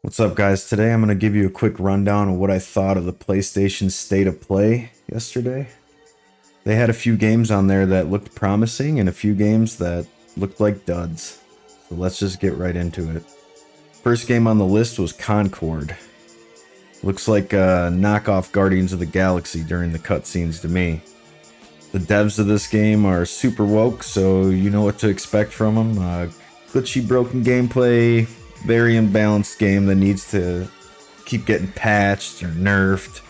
What's up, guys? Today I'm going to give you a quick rundown of what I thought of the PlayStation State of Play yesterday. They had a few games on there that looked promising and a few games that looked like duds. So let's just get right into it. First game on the list was Concord. Looks like a knockoff Guardians of the Galaxy during the cutscenes to me. The devs of this game are super woke, so you know what to expect from them. Glitchy, broken gameplay, very imbalanced game that needs to keep getting patched or nerfed.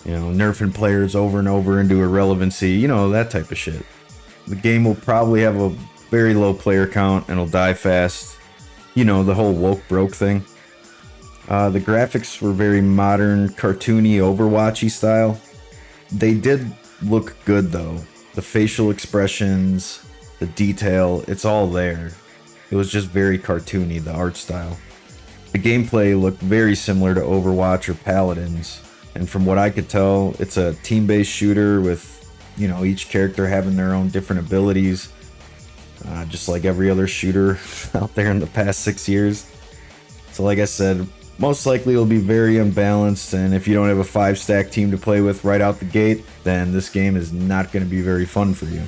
Nerfing players over and over into irrelevancy, that type of shit. The game will probably have a very low player count and it'll die fast. The whole woke broke thing. The graphics were very modern, cartoony, Overwatchy style. They did look good though. The facial expressions, the detail, it's all there. It was just very cartoony, the art style. The gameplay looked very similar to Overwatch or Paladins, and from what I could tell, it's a team-based shooter with, each character having their own different abilities, just like every other shooter out there in the past 6 years. So like I said, most likely it'll be very unbalanced, and if you don't have a 5-stack team to play with right out the gate, then this game is not going to be very fun for you.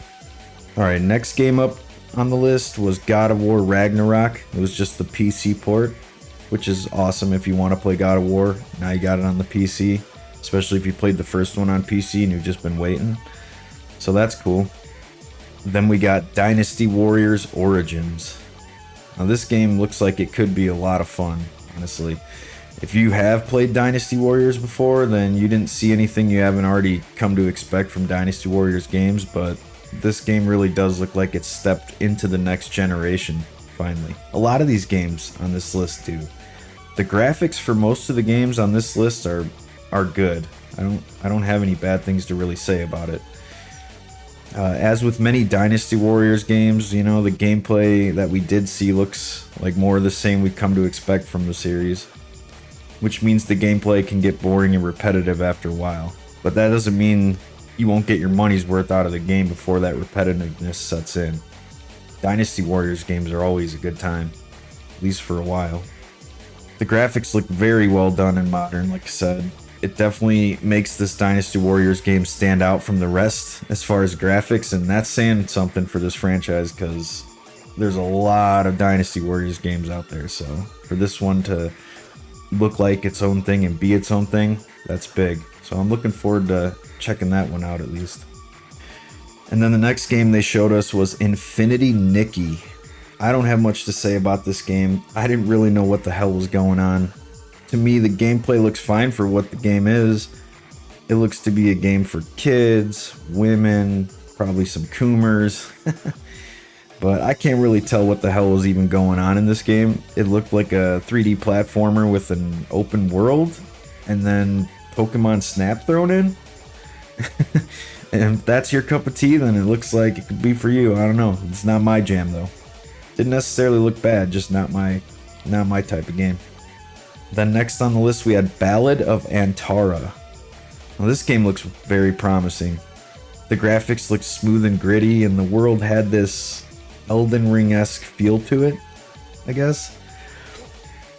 Alright, next game up on the list was God of War Ragnarok. It was just the PC port, which is awesome if you want to play God of War. Now you got it on the PC, especially if you played the first one on PC and you've just been waiting. So that's cool. Then we got Dynasty Warriors Origins. Now this game looks like it could be a lot of fun, honestly. If you have played Dynasty Warriors before, then you didn't see anything you haven't already come to expect from Dynasty Warriors games, but this game really does look like it's stepped into the next generation, finally. A lot of these games on this list do. The graphics for most of the games on this list are good. I don't have any bad things to really say about it. As with many Dynasty Warriors games, the gameplay that we did see looks like more of the same we've come to expect from the series, which means the gameplay can get boring and repetitive after a while. But that doesn't mean you won't get your money's worth out of the game before that repetitiveness sets in. Dynasty Warriors games are always a good time, at least for a while. The graphics look very well done and modern, like I said. It definitely makes this Dynasty Warriors game stand out from the rest as far as graphics, and that's saying something for this franchise because there's a lot of Dynasty Warriors games out there, so for this one to look like its own thing and be its own thing, that's big. So I'm looking forward to checking that one out at least. And then the next game they showed us was Infinity Nikki. I don't have much to say about this game. I didn't really know what the hell was going on. To me, the gameplay looks fine for what the game is. It looks to be a game for kids, women, probably some coomers. But I can't really tell what the hell was even going on in this game. It looked like a 3D platformer with an open world, and then Pokemon Snap thrown in. And if that's your cup of tea, then it looks like it could be for you. I don't know. It's not my jam though. Didn't necessarily look bad, just not my type of game. Then next on the list we had Ballad of Antara. Now this game looks very promising. The graphics looked smooth and gritty, and the world had this Elden Ring-esque feel to it, I guess.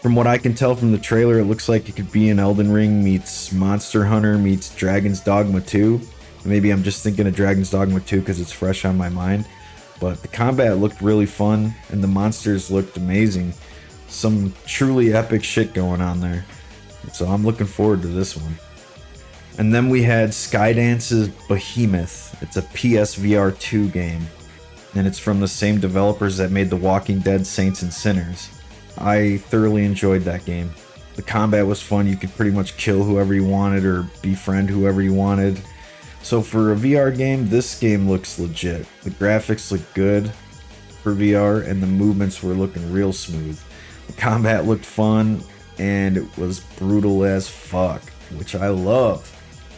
From what I can tell from the trailer, it looks like it could be an Elden Ring meets Monster Hunter meets Dragon's Dogma 2. Maybe I'm just thinking of Dragon's Dogma 2 because it's fresh on my mind. But the combat looked really fun, and the monsters looked amazing. Some truly epic shit going on there. So I'm looking forward to this one. And then we had Skydance's Behemoth. It's a PSVR 2 game. And it's from the same developers that made The Walking Dead Saints and Sinners. I thoroughly enjoyed that game. The combat was fun. You could pretty much kill whoever you wanted or befriend whoever you wanted. So for a VR game, this game looks legit. The graphics look good for VR, and the movements were looking real smooth. The combat looked fun, and it was brutal as fuck, which I love.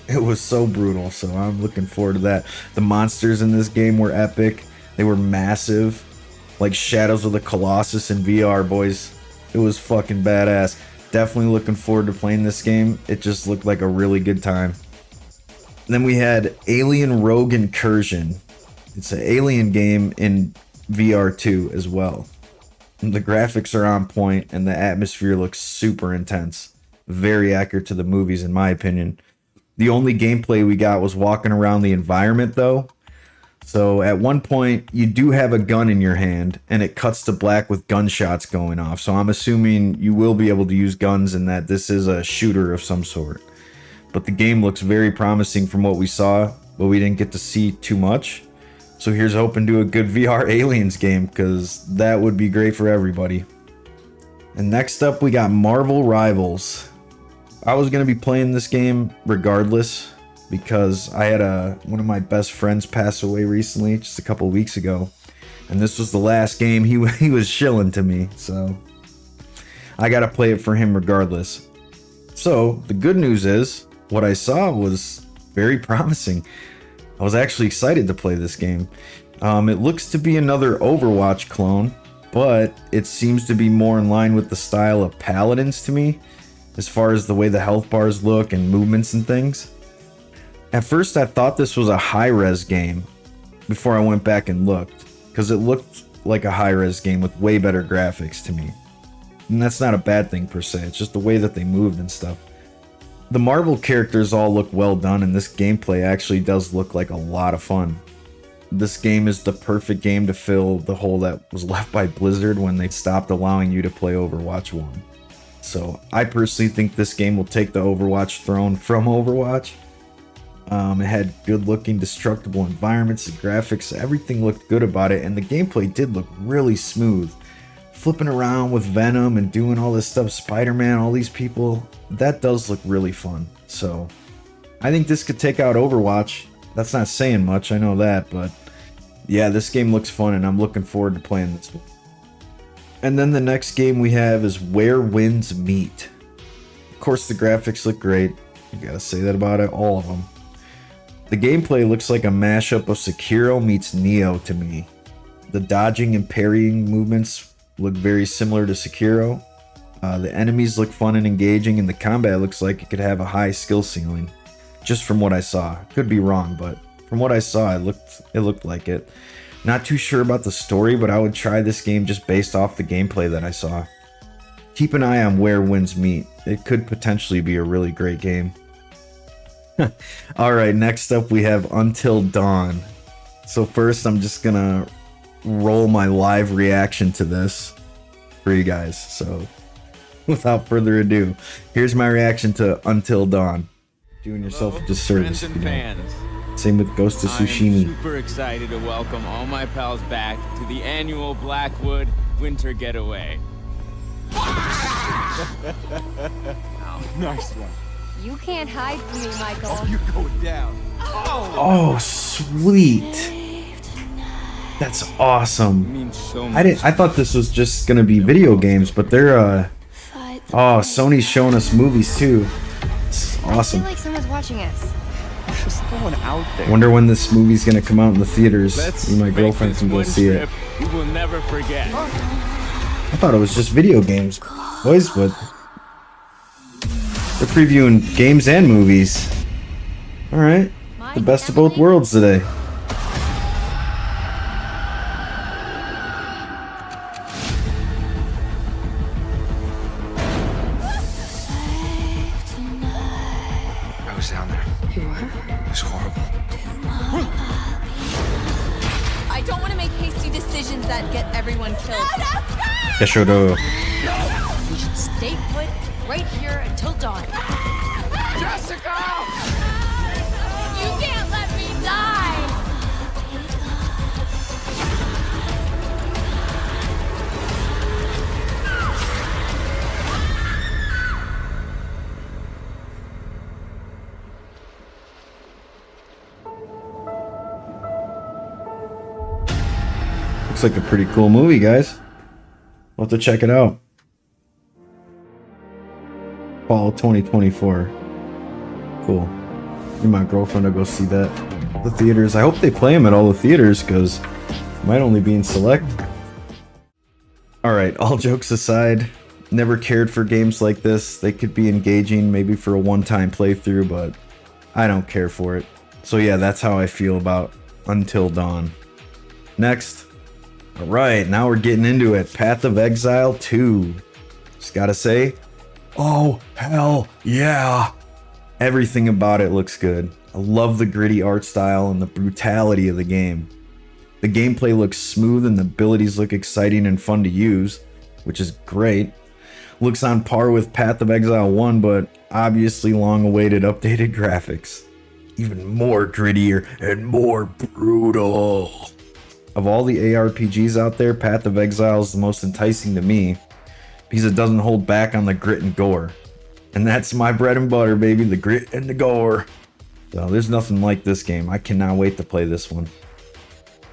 It was so brutal, so I'm looking forward to that. The monsters in this game were epic. They were massive, like Shadows of the Colossus in VR, boys. It was fucking badass. Definitely looking forward to playing this game. It just looked like a really good time. Then we had Alien Rogue Incursion. It's an alien game in VR 2 as well. The graphics are on point and the atmosphere looks super intense. Very accurate to the movies, in my opinion. The only gameplay we got was walking around the environment, though. So at one point, you do have a gun in your hand, and it cuts to black with gunshots going off. So I'm assuming you will be able to use guns and that this is a shooter of some sort. But the game looks very promising from what we saw, but we didn't get to see too much. So here's hoping to a good VR Aliens game, because that would be great for everybody. And next up, we got Marvel Rivals. I was going to be playing this game regardless, because I had one of my best friends pass away recently, just a couple weeks ago. And this was the last game he was shilling to me, so I got to play it for him regardless. So the good news is, what I saw was very promising. I was actually excited to play this game. It looks to be another Overwatch clone, but it seems to be more in line with the style of Paladins to me, as far as the way the health bars look and movements and things. At first I thought this was a high-res game before I went back and looked, because it looked like a high-res game with way better graphics to me. And that's not a bad thing per se, it's just the way that they moved and stuff. The Marvel characters all look well done, and this gameplay actually does look like a lot of fun. This game is the perfect game to fill the hole that was left by Blizzard when they stopped allowing you to play Overwatch 1. So I personally think this game will take the Overwatch throne from Overwatch. It had good looking destructible environments, the graphics, everything looked good about it, and the gameplay did look really smooth. Flipping around with Venom and doing all this stuff, Spider-Man, all these people, that does look really fun. So I think this could take out Overwatch. That's not saying much, I know that, but yeah, this game looks fun and I'm looking forward to playing this one. And then the next game we have is Where Winds Meet. Of course the graphics look great, you gotta say that about it, all of them. The gameplay looks like a mashup of Sekiro meets Neo to me. The dodging and parrying movements look very similar to Sekiro. The enemies look fun and engaging, and the combat looks like it could have a high skill ceiling. Just from what I saw. Could be wrong, but from what I saw, it looked like it. Not too sure about the story, but I would try this game just based off the gameplay that I saw. Keep an eye on Where Winds Meet. It could potentially be a really great game. Alright, next up we have Until Dawn. So first I'm just gonna roll my live reaction to this for you guys. So without further ado, here's my reaction to Until Dawn. Doing yourself a disservice. Same with Ghost of Tsushima. I'm super excited to welcome all my pals back to the annual Blackwood Winter Getaway. Oh, nice one. You can't hide from me, Michael. Oh, you're going down. Oh, sweet. That's awesome. It means so much. I thought this was just gonna be video games, but they're oh, Sony's showing us movies too. This is awesome. I feel like someone's watching us. Just going out there. Wonder when this movie's gonna come out in the theaters. Let's Me and my make girlfriend this can go one see it. trip we will never forget. I thought it was just video games, boys, but they're previewing games and movies. All right, the best of both worlds today. I was down there. You were? It was horrible. I don't want to make hasty decisions that get everyone killed. Yashodo. We should stay put right here until dawn. Jessica! You can't let me die! Looks like a pretty cool movie, guys. We'll have to check it out. Fall 2024. Cool. Me and my girlfriend will go see that at the theaters. I hope they play them at all the theaters, because it might only be in select. Alright, all jokes aside, never cared for games like this. They could be engaging maybe for a one-time playthrough, but I don't care for it. So yeah, that's how I feel about Until Dawn. Next, All right, now we're getting into it. Path of Exile 2. Just gotta say, oh, hell yeah. Everything about it looks good. I love the gritty art style and the brutality of the game. The gameplay looks smooth and the abilities look exciting and fun to use, which is great. Looks on par with Path of Exile 1, but obviously long-awaited updated graphics. Even more grittier and more brutal. Of all the ARPGs out there, Path of Exile is the most enticing to me because it doesn't hold back on the grit and gore. And that's my bread and butter, baby, the grit and the gore. So there's nothing like this game. I cannot wait to play this one.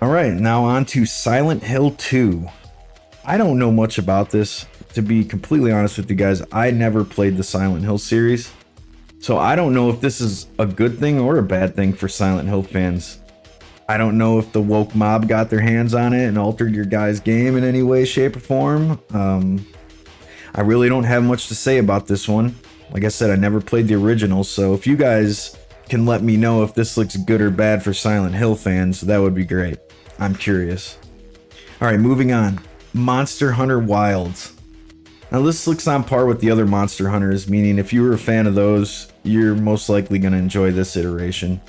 Alright, now on to Silent Hill 2. I don't know much about this. To be completely honest with you guys, I never played the Silent Hill series. So I don't know if this is a good thing or a bad thing for Silent Hill fans. I don't know if the woke mob got their hands on it and altered your guys' game in any way, shape, or form. I really don't have much to say about this one. Like I said, I never played the original, so if you guys can let me know if this looks good or bad for Silent Hill fans, that would be great. I'm curious. Alright, moving on. Monster Hunter Wilds. Now this looks on par with the other Monster Hunters, meaning if you were a fan of those, you're most likely going to enjoy this iteration.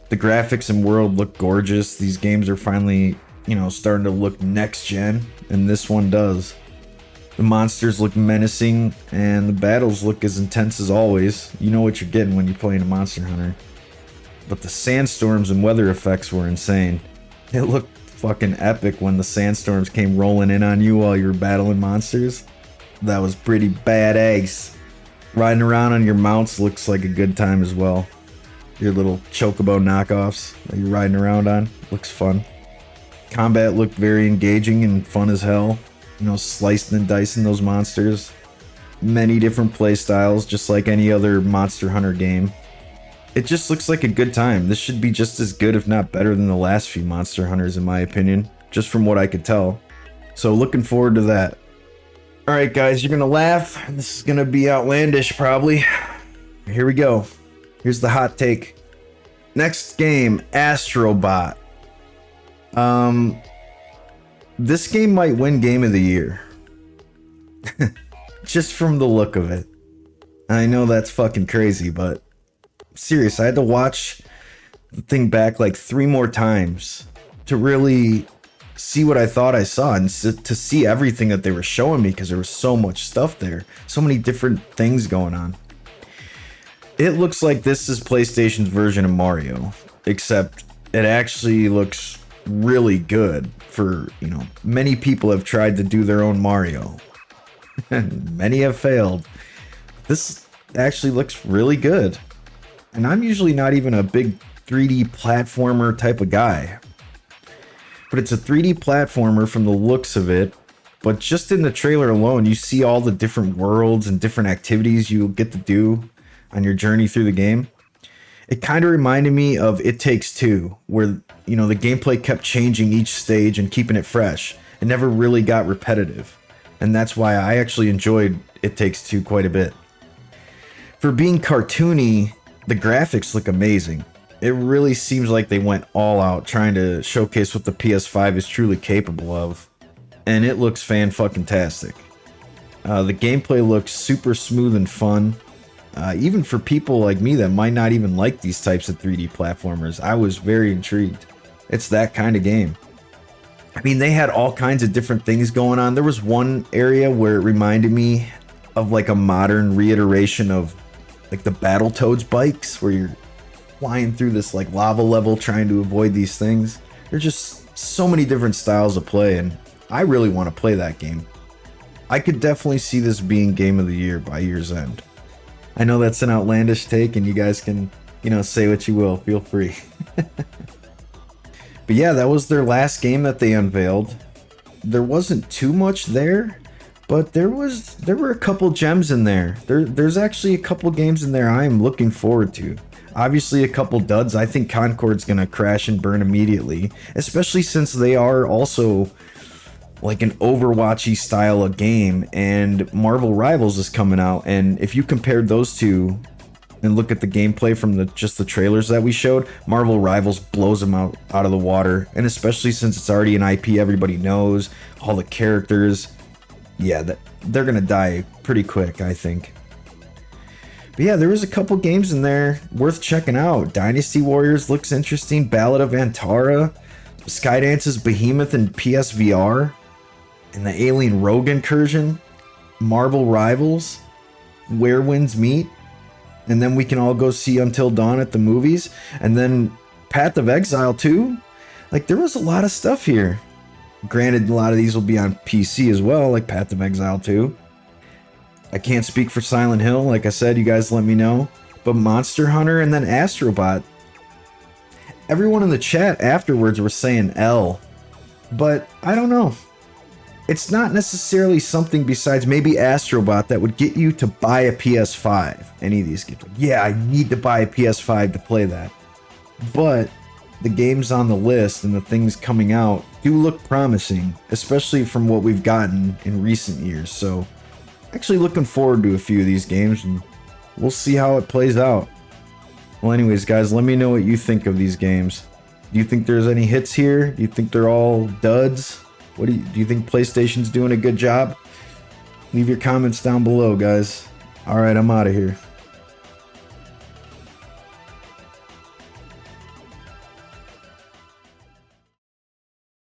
The graphics and world look gorgeous. These games are finally, starting to look next gen, and this one does. The monsters look menacing, and the battles look as intense as always. You know what you're getting when you're playing a Monster Hunter. But the sandstorms and weather effects were insane. It looked fucking epic when the sandstorms came rolling in on you while you were battling monsters. That was pretty badass. Riding around on your mounts looks like a good time as well. Your little chocobo knockoffs that you're riding around on. Looks fun. Combat looked very engaging and fun as hell. Slicing and dicing those monsters. Many different play styles, just like any other Monster Hunter game. It just looks like a good time. This should be just as good, if not better, than the last few Monster Hunters, in my opinion. Just from what I could tell. So looking forward to that. Alright guys, you're gonna laugh. This is gonna be outlandish, probably. Here we go. Here's the hot take. Next game, Astrobot. This game might win Game of the Year. Just from the look of it. I know that's fucking crazy, but serious, I had to watch the thing back like 3 more times to really see what I thought I saw and to see everything that they were showing me, because there was so much stuff there. So many different things going on. It looks like this is PlayStation's version of Mario, except it actually looks really good for, many people have tried to do their own Mario. And many have failed. This actually looks really good. And I'm usually not even a big 3D platformer type of guy. But it's a 3D platformer from the looks of it. But just in the trailer alone, you see all the different worlds and different activities you'll get to do on your journey through the game. It kind of reminded me of It Takes Two, where, the gameplay kept changing each stage and keeping it fresh. It never really got repetitive. And that's why I actually enjoyed It Takes Two quite a bit. For being cartoony, the graphics look amazing. It really seems like they went all out trying to showcase what the PS5 is truly capable of. And it looks fan-fucking-tastic. The gameplay looks super smooth and fun. Even for people like me that might not even like these types of 3D platformers, I was very intrigued. It's that kind of game. I mean, they had all kinds of different things going on. There was one area where it reminded me of like a modern reiteration of like the Battletoads bikes, where you're flying through this like lava level trying to avoid these things. There's just so many different styles of play, and I really want to play that game. I could definitely see this being Game of the Year by year's end. I know that's an outlandish take, and you guys can, say what you will. Feel free. But yeah, that was their last game that they unveiled. There wasn't too much there, but there were a couple gems in there. There's actually a couple games in there I am looking forward to. Obviously a couple duds. I think Concord's gonna crash and burn immediately, especially since they are also like an Overwatchy style of game, and Marvel Rivals is coming out, and if you compared those two, and look at the gameplay from just the trailers that we showed, Marvel Rivals blows them out of the water. And especially since it's already an IP everybody knows, all the characters, yeah, they're gonna die pretty quick, I think. But yeah, there was a couple games in there worth checking out. Dynasty Warriors looks interesting. Ballad of Antara, Skydance's Behemoth in PSVR, and the Alien Rogue Incursion, Marvel Rivals, Where Winds Meet, and then we can all go see Until Dawn at the movies, and then Path of Exile too. Like, there was a lot of stuff here. Granted, a lot of these will be on PC as well, like Path of Exile 2. I can't speak for Silent Hill, like I said, you guys let me know. But Monster Hunter and then Astrobot. Everyone in the chat afterwards were saying L. But I don't know. It's not necessarily something besides maybe Astrobot that would get you to buy a PS5. Any of these games. Like, yeah, I need to buy a PS5 to play that. But the games on the list and the things coming out do look promising, especially from what we've gotten in recent years. So, actually looking forward to a few of these games, and we'll see how it plays out. Well, anyways, guys, let me know what you think of these games. Do you think there's any hits here? Do you think they're all duds? Do you think PlayStation's doing a good job? Leave your comments down below, guys. All right, I'm out of here.